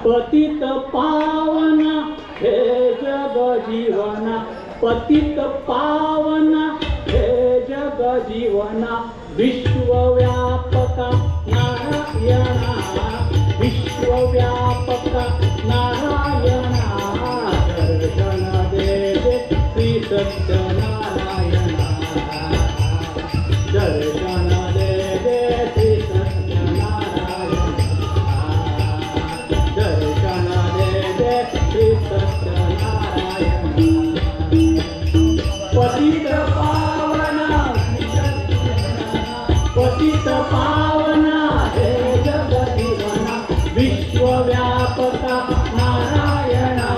पतित पावना हे जग जीवना, पतित पावना हे जग जीवना, विश्वव्यापका नारायणा, विश्वव्यापका नारायणा, दर्शन दे श्री सत्यनारायणा, दर्शन दे श्री सत्यनारायणा, दर्शन दे श्री सत्यनारायणा, पतित पावना, पतित पावना हे जग जीवना, विश्वव्यापका नारायणा,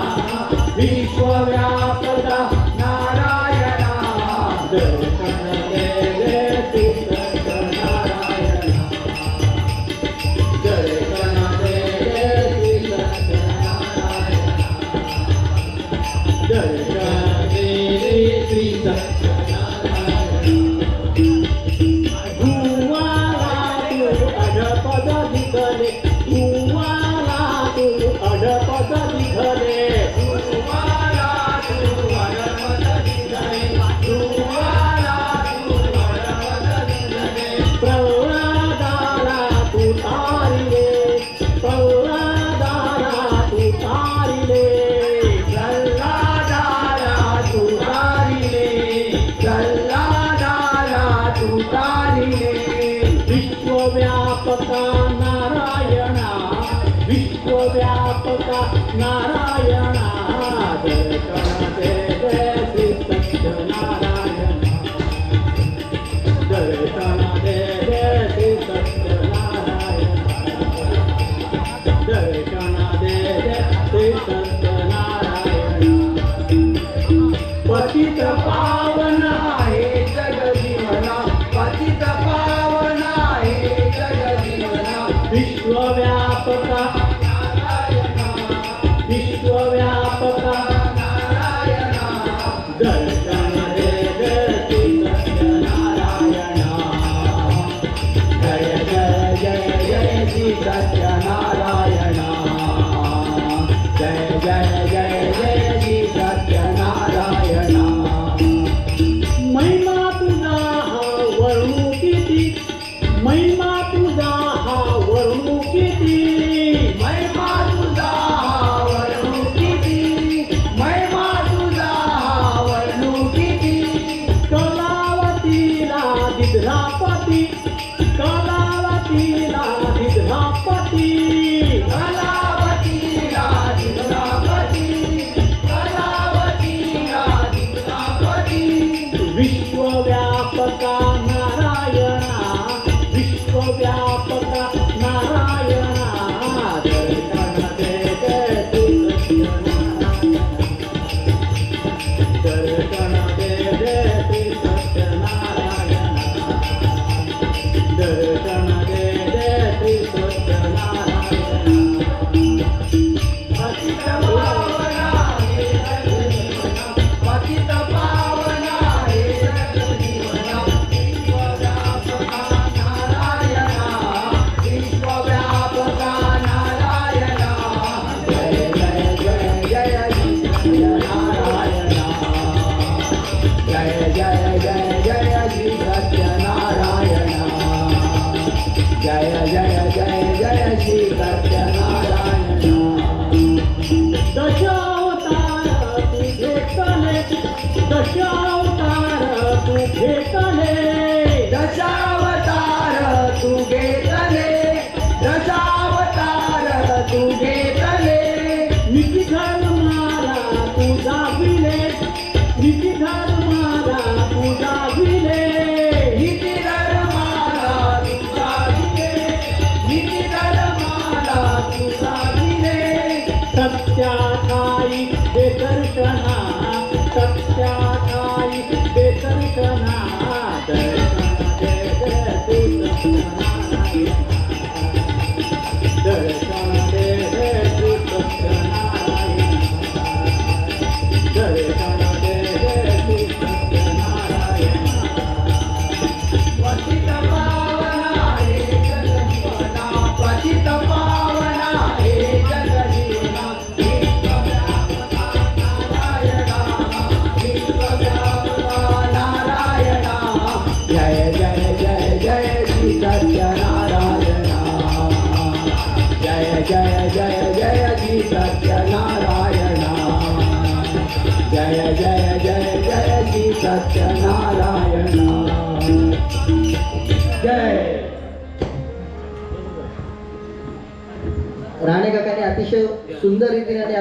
विश्वव्यापका नारायणा, दर्शन दे श्री सत्यनारायणा, दर्शन दे श्री सत्यनारायणा, दर्शन दे श्री सत्यनारायण, भुवाला तू अडपद दिसले, भुवाला तू अडपद दिसले, भुवाला तू अडपद दिसले, भुवाला तू अडपद दिसले, प्रल्हादाला तू तारिले, प्रल्हादाला तू तारिले, प्रल्हादाला तू तारिले, प्रल्हादाला तू तारिले, विश्वव्यापका नारायणा, विश्वव्यापका नारायणा, दर्शन दे श्री सत्यनारायणा, दर्शन दे श्री सत्यनारायणा, दर्शन दे श्री सत्यनारायणा, पतित पावना हे जग जीवना, पतित पावना हे जग जीवना, विश्वव्यापका नारायणा, विश्वव्यापका नारायणा, दर्शन दे श्री सत्यनारायणा, जय जय जय जय श्री सत्यनारायणा, जय जय जय जय श्री सत्यनारायणा, महिमा तुझा हा वर्णू किती, महिमा तुझा हा वर्णू किती, महिमा तुझा हा वर्णू किती, महिमा तुझा हा वर्णू किती, कलावतीला दिधरापती, कलावतीला दिधरापती, कलावतीला दिधरापती, कलावतीला दिधरापती, विश्वव्यापका नारायणा, विश्वव्यापका नारायणा, दर्शन दे श्री सत्यनारायणा, दर्शन दे श्री सत्यनारायणा, दर्शन दे श्री सत्यनारायणा, पतित पावना हे जग जीवना, पतित पावना हे जग जीवना, विश्वव्यापका नारायणा, विश्वव्यापका नारायणा, जय जय जय जय श्री सत्यनारायणा, जय जय जय जय श्री सत्यनारायणा, जय जय जय जय श्री सत्यनारायणा, दशावतार तू घेतले, दशावतार तू घेतले, दशावतार तू घेतले, दशावतार तू घेतले, निती धर्माला तू दाबिले, निती धर्माला तू दाबिले, निती धर्माला तू दाबिले, निती धर्माला तू दाबिले, सत्याठाई बेदर्शना, सत्याठाई बेदर्शना, दर्शन दे श्री सत्यनारायणा, नारायण जय. राणे काकाने अतिशय सुंदर रीतीने आणि